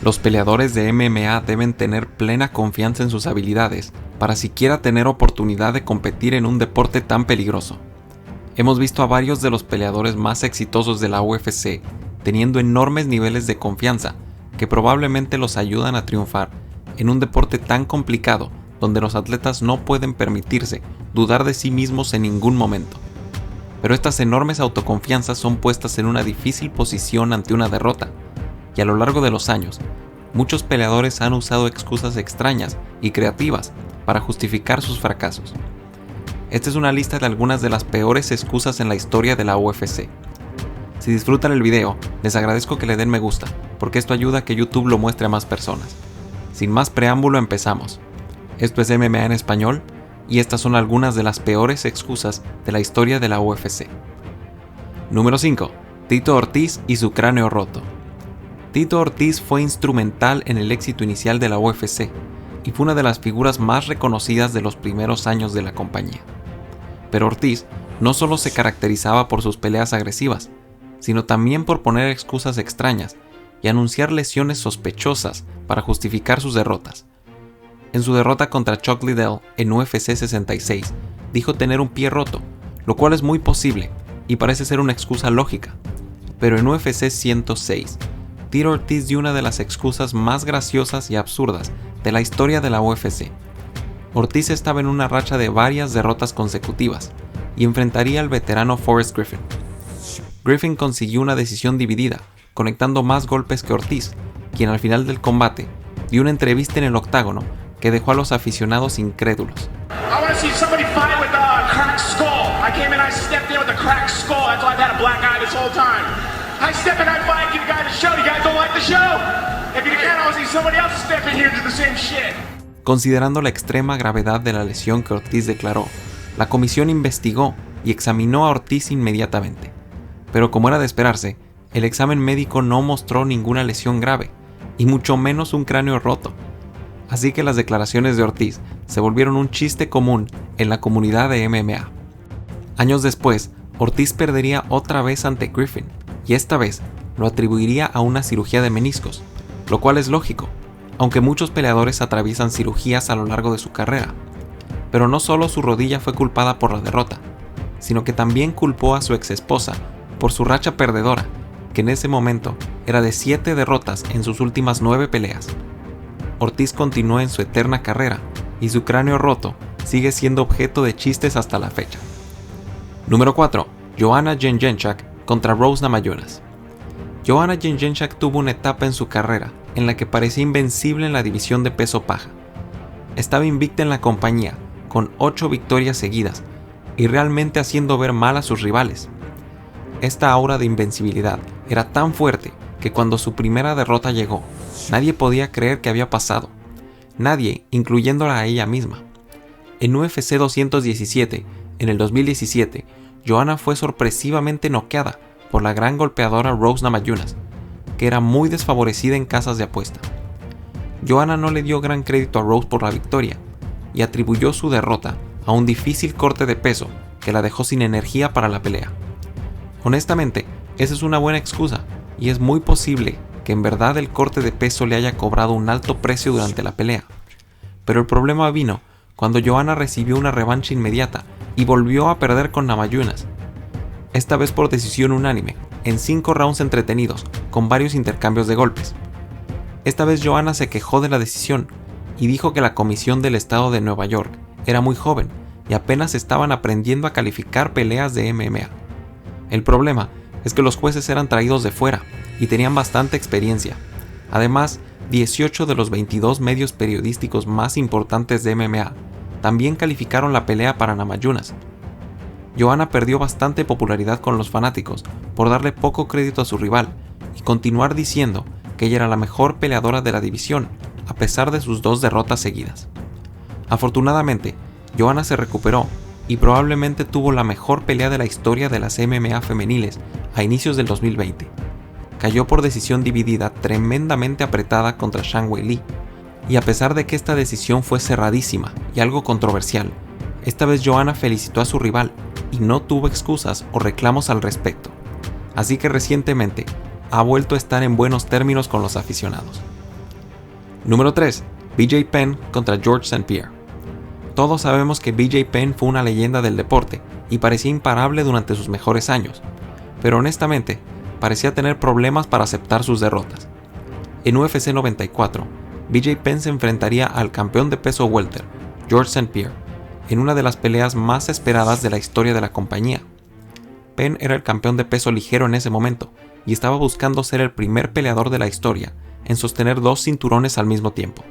Los peleadores de MMA deben tener plena confianza en sus habilidades para siquiera tener oportunidad de competir en un deporte tan peligroso. Hemos visto a varios de los peleadores más exitosos de la UFC teniendo enormes niveles de confianza que probablemente los ayudan a triunfar en un deporte tan complicado donde los atletas no pueden permitirse dudar de sí mismos en ningún momento. Pero estas enormes autoconfianzas son puestas en una difícil posición ante una derrota, y a lo largo de los años, muchos peleadores han usado excusas extrañas y creativas para justificar sus fracasos. Esta es una lista de algunas de las peores excusas en la historia de la UFC. Si disfrutan el video, les agradezco que le den me gusta, porque esto ayuda a que YouTube lo muestre a más personas. Sin más preámbulo, empezamos. Esto es MMA en español, y estas son algunas de las peores excusas de la historia de la UFC. Número 5. Tito Ortiz y su cráneo roto. Tito Ortiz fue instrumental en el éxito inicial de la UFC y fue una de las figuras más reconocidas de los primeros años de la compañía. Pero Ortiz no solo se caracterizaba por sus peleas agresivas, sino también por poner excusas extrañas y anunciar lesiones sospechosas para justificar sus derrotas. En su derrota contra Chuck Liddell en UFC 66, dijo tener un pie roto, lo cual es muy posible y parece ser una excusa lógica. Pero en UFC 106, Tito Ortiz dio una de las excusas más graciosas y absurdas de la historia de la UFC. Ortiz estaba en una racha de varias derrotas consecutivas y enfrentaría al veterano Forrest Griffin. Griffin consiguió una decisión dividida, conectando más golpes que Ortiz, quien al final del combate dio una entrevista en el octágono que dejó a los aficionados incrédulos. Considerando la extrema gravedad de la lesión que Ortiz declaró, la comisión investigó y examinó a Ortiz inmediatamente. Pero como era de esperarse, el examen médico no mostró ninguna lesión grave, y mucho menos un cráneo roto. Así que las declaraciones de Ortiz se volvieron un chiste común en la comunidad de MMA. Años después, Ortiz perdería otra vez ante Griffin, y esta vez lo atribuiría a una cirugía de meniscos, lo cual es lógico, aunque muchos peleadores atraviesan cirugías a lo largo de su carrera. Pero no solo su rodilla fue culpada por la derrota, sino que también culpó a su exesposa por su racha perdedora, que en ese momento era de 7 derrotas en sus últimas 9 peleas. Ortiz continuó en su eterna carrera, y su cráneo roto sigue siendo objeto de chistes hasta la fecha. Número 4. Joanna Jędrzejczyk contra Rose Namajunas. Joanna Jędrzejczyk tuvo una etapa en su carrera en la que parecía invencible en la división de peso paja. Estaba invicta en la compañía, con 8 victorias seguidas, y realmente haciendo ver mal a sus rivales. Esta aura de invencibilidad era tan fuerte que cuando su primera derrota llegó, nadie podía creer que había pasado. Nadie, incluyéndola a ella misma. En UFC 217, en el 2017, Joanna fue sorpresivamente noqueada por la gran golpeadora Rose Namajunas, que era muy desfavorecida en casas de apuesta. Joanna no le dio gran crédito a Rose por la victoria y atribuyó su derrota a un difícil corte de peso que la dejó sin energía para la pelea. Honestamente, esa es una buena excusa y es muy posible que en verdad el corte de peso le haya cobrado un alto precio durante la pelea. Pero el problema vino cuando Joanna recibió una revancha inmediata y volvió a perder con Namajunas. Esta vez por decisión unánime, en 5 rounds entretenidos, con varios intercambios de golpes. Esta vez Joanna se quejó de la decisión y dijo que la comisión del estado de Nueva York era muy joven y apenas estaban aprendiendo a calificar peleas de MMA. El problema es que los jueces eran traídos de fuera y tenían bastante experiencia. Además, 18 de los 22 medios periodísticos más importantes de MMA también calificaron la pelea para Namajunas. Joanna perdió bastante popularidad con los fanáticos por darle poco crédito a su rival y continuar diciendo que ella era la mejor peleadora de la división, a pesar de sus 2 derrotas seguidas. Afortunadamente, Joanna se recuperó y probablemente tuvo la mejor pelea de la historia de las MMA femeniles a inicios del 2020. Cayó por decisión dividida tremendamente apretada contra Zhang Weili, y a pesar de que esta decisión fue cerradísima y algo controversial, esta vez Joanna felicitó a su rival y no tuvo excusas o reclamos al respecto. Así que recientemente ha vuelto a estar en buenos términos con los aficionados. Número 3. BJ Penn contra George St. Pierre. Todos sabemos que BJ Penn fue una leyenda del deporte y parecía imparable durante sus mejores años, pero honestamente parecía tener problemas para aceptar sus derrotas. En UFC 94, BJ Penn se enfrentaría al campeón de peso welter, George St. Pierre, en una de las peleas más esperadas de la historia de la compañía. Penn era el campeón de peso ligero en ese momento y estaba buscando ser el primer peleador de la historia en sostener 2 cinturones al mismo tiempo.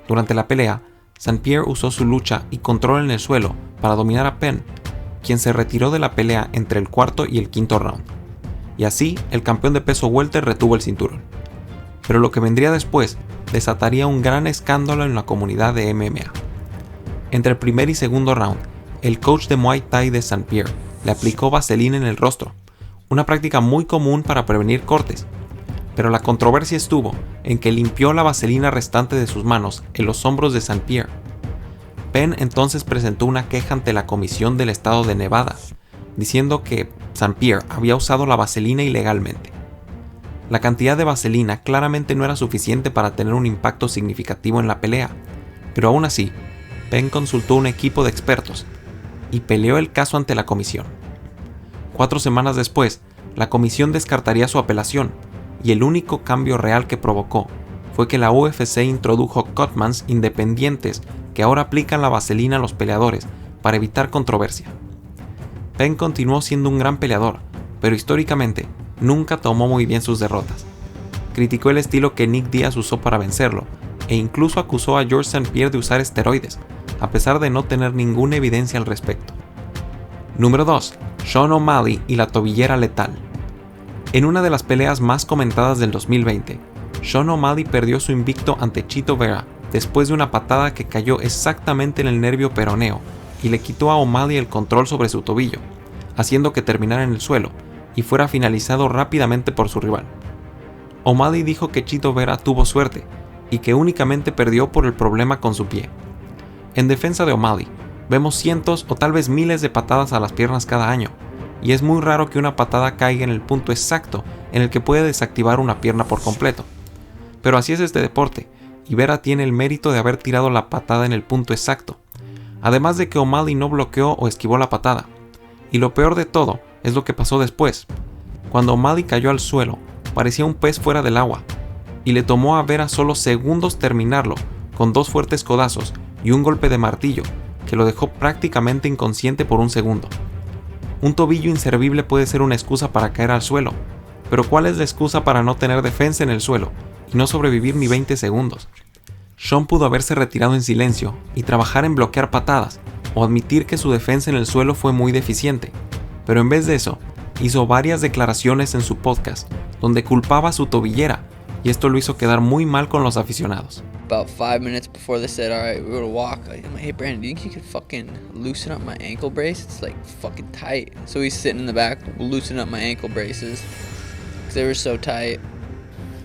Durante la pelea, St. Pierre usó su lucha y control en el suelo para dominar a Penn, quien se retiró de la pelea entre el cuarto y el quinto round. Y así, el campeón de peso welter retuvo el cinturón. Pero lo que vendría después desataría un gran escándalo en la comunidad de MMA. Entre el primer y segundo round, el coach de Muay Thai de St. Pierre le aplicó vaselina en el rostro, una práctica muy común para prevenir cortes. Pero la controversia estuvo en que limpió la vaselina restante de sus manos en los hombros de St. Pierre. Penn entonces presentó una queja ante la comisión del estado de Nevada, diciendo que St. Pierre había usado la vaselina ilegalmente. La cantidad de vaselina claramente no era suficiente para tener un impacto significativo en la pelea, pero aún así, Penn consultó un equipo de expertos y peleó el caso ante la comisión. 4 semanas después, la comisión descartaría su apelación, y el único cambio real que provocó fue que la UFC introdujo cutmans independientes que ahora aplican la vaselina a los peleadores para evitar controversia. Penn continuó siendo un gran peleador, pero históricamente nunca tomó muy bien sus derrotas. Criticó el estilo que Nick Diaz usó para vencerlo, e incluso acusó a George St. Pierre de usar esteroides, a pesar de no tener ninguna evidencia al respecto. Número 2. Sean O'Malley y la tobillera letal. En una de las peleas más comentadas del 2020, Sean O'Malley perdió su invicto ante Chito Vera después de una patada que cayó exactamente en el nervio peroneo y le quitó a O'Malley el control sobre su tobillo, haciendo que terminara en el suelo y fuera finalizado rápidamente por su rival. O'Malley dijo que Chito Vera tuvo suerte y que únicamente perdió por el problema con su pie. En defensa de O'Malley, vemos cientos o tal vez miles de patadas a las piernas cada año, y es muy raro que una patada caiga en el punto exacto en el que puede desactivar una pierna por completo. Pero así es este deporte, y Vera tiene el mérito de haber tirado la patada en el punto exacto, además de que O'Malley no bloqueó o esquivó la patada. Y lo peor de todo es lo que pasó después. Cuando O'Malley cayó al suelo, parecía un pez fuera del agua, y le tomó a Vera solo segundos terminarlo, con 2 fuertes codazos y un golpe de martillo, que lo dejó prácticamente inconsciente por un segundo. Un tobillo inservible puede ser una excusa para caer al suelo, pero ¿cuál es la excusa para no tener defensa en el suelo y no sobrevivir ni 20 segundos? Sean pudo haberse retirado en silencio y trabajar en bloquear patadas, o admitir que su defensa en el suelo fue muy deficiente, pero en vez de eso, hizo varias declaraciones en su podcast, donde culpaba a su tobillera, y esto lo hizo quedar muy mal con los aficionados. About 5 minutes before they said, all right, we're gonna walk, I'm like, hey Brandon, do you think you could fucking loosen up my ankle brace? It's like fucking tight. So he's sitting in the back, loosening up my ankle braces, because they were so tight.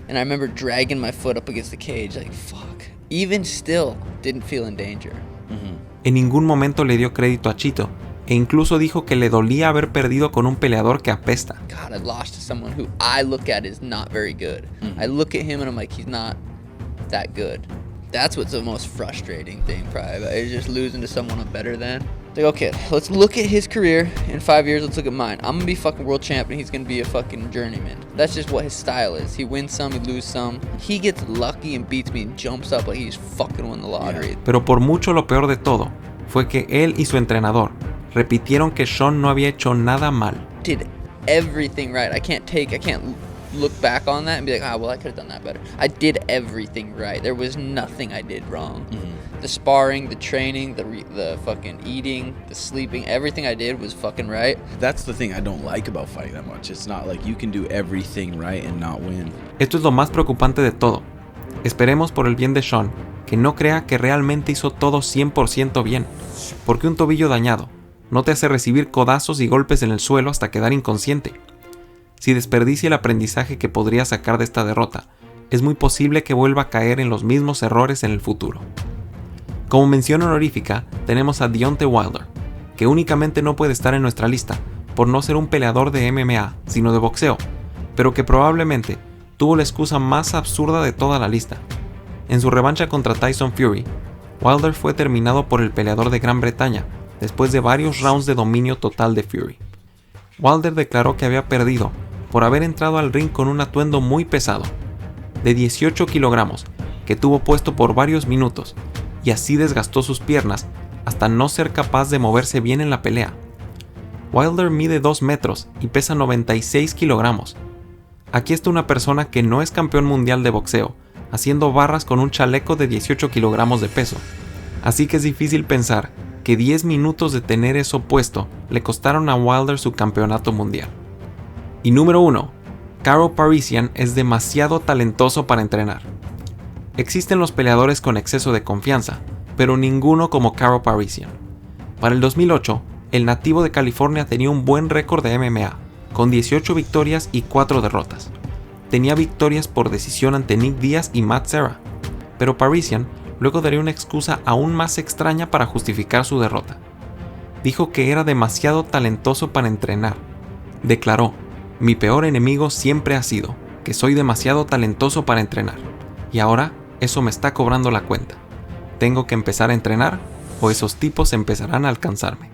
And I remember dragging my foot up against the cage, like, fuck. Even still, didn't feel in danger. En ningún momento le dio crédito a Chito, e incluso dijo que le dolía haber perdido con un peleador que apesta. God, I lost to someone who I look at is not very good. I look at him and I'm like, he's not that good. That's what's the most frustrating thing, probably. Is just losing to someone I'm better than. Like, okay, let's look at his career. In 5 years, let's look at mine. I'm gonna be fucking world champion. He's gonna be a fucking journeyman. That's just what his style is. He wins some, he loses some. He gets lucky and beats me and jumps up like he's fucking won the lottery. Pero por mucho lo peor de todo fue que él y su entrenador repitieron que Sean no había hecho nada mal. Did everything right. I can't look back on that and be like, well, I could have done that better. I did everything right. There was nothing I did wrong. The sparring, the training, the fucking eating, the sleeping, everything I did was fucking right. That's the thing I don't like about fighting that much. It's not like you can do everything right and not win. Esto es lo más preocupante de todo. Esperemos por el bien de Sean que no crea que realmente hizo todo 100% bien, porque un tobillo dañado no te hace recibir codazos y golpes en el suelo hasta quedar inconsciente. Si desperdicia el aprendizaje que podría sacar de esta derrota, es muy posible que vuelva a caer en los mismos errores en el futuro. Como mención honorífica, tenemos a Deontay Wilder, que únicamente no puede estar en nuestra lista por no ser un peleador de MMA, sino de boxeo, pero que probablemente tuvo la excusa más absurda de toda la lista. En su revancha contra Tyson Fury, Wilder fue terminado por el peleador de Gran Bretaña después de varios rounds de dominio total de Fury. Wilder declaró que había perdido por haber entrado al ring con un atuendo muy pesado, de 18 kilogramos, que tuvo puesto por varios minutos, y así desgastó sus piernas hasta no ser capaz de moverse bien en la pelea. Wilder mide 2 metros y pesa 96 kilogramos. Aquí está una persona que no es campeón mundial de boxeo, haciendo barras con un chaleco de 18 kilogramos de peso. Así que es difícil pensar que 10 minutos de tener eso puesto le costaron a Wilder su campeonato mundial. Y número 1. Karo Parisyan es demasiado talentoso para entrenar. Existen los peleadores con exceso de confianza, pero ninguno como Karo Parisyan. Para el 2008, el nativo de California tenía un buen récord de MMA, con 18 victorias y 4 derrotas. Tenía victorias por decisión ante Nick Diaz y Matt Serra, pero Parisyan luego daría una excusa aún más extraña para justificar su derrota. Dijo que era demasiado talentoso para entrenar. Declaró: "Mi peor enemigo siempre ha sido que soy demasiado talentoso para entrenar, y ahora eso me está cobrando la cuenta. Tengo que empezar a entrenar o esos tipos empezarán a alcanzarme".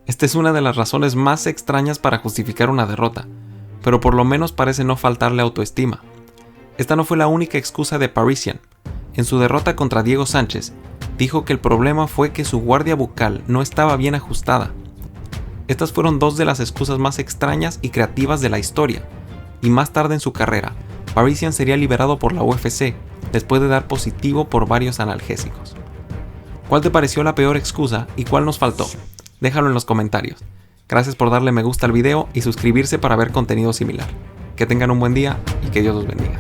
Esta es una de las razones más extrañas para justificar una derrota, pero por lo menos parece no faltarle autoestima. Esta no fue la única excusa de Parisyan. En su derrota contra Diego Sánchez, dijo que el problema fue que su guardia bucal no estaba bien ajustada. Estas fueron 2 de las excusas más extrañas y creativas de la historia, y más tarde en su carrera, Parisyan sería liberado por la UFC después de dar positivo por varios analgésicos. ¿Cuál te pareció la peor excusa y cuál nos faltó? Déjalo en los comentarios. Gracias por darle me gusta al video y suscribirse para ver contenido similar. Que tengan un buen día y que Dios los bendiga.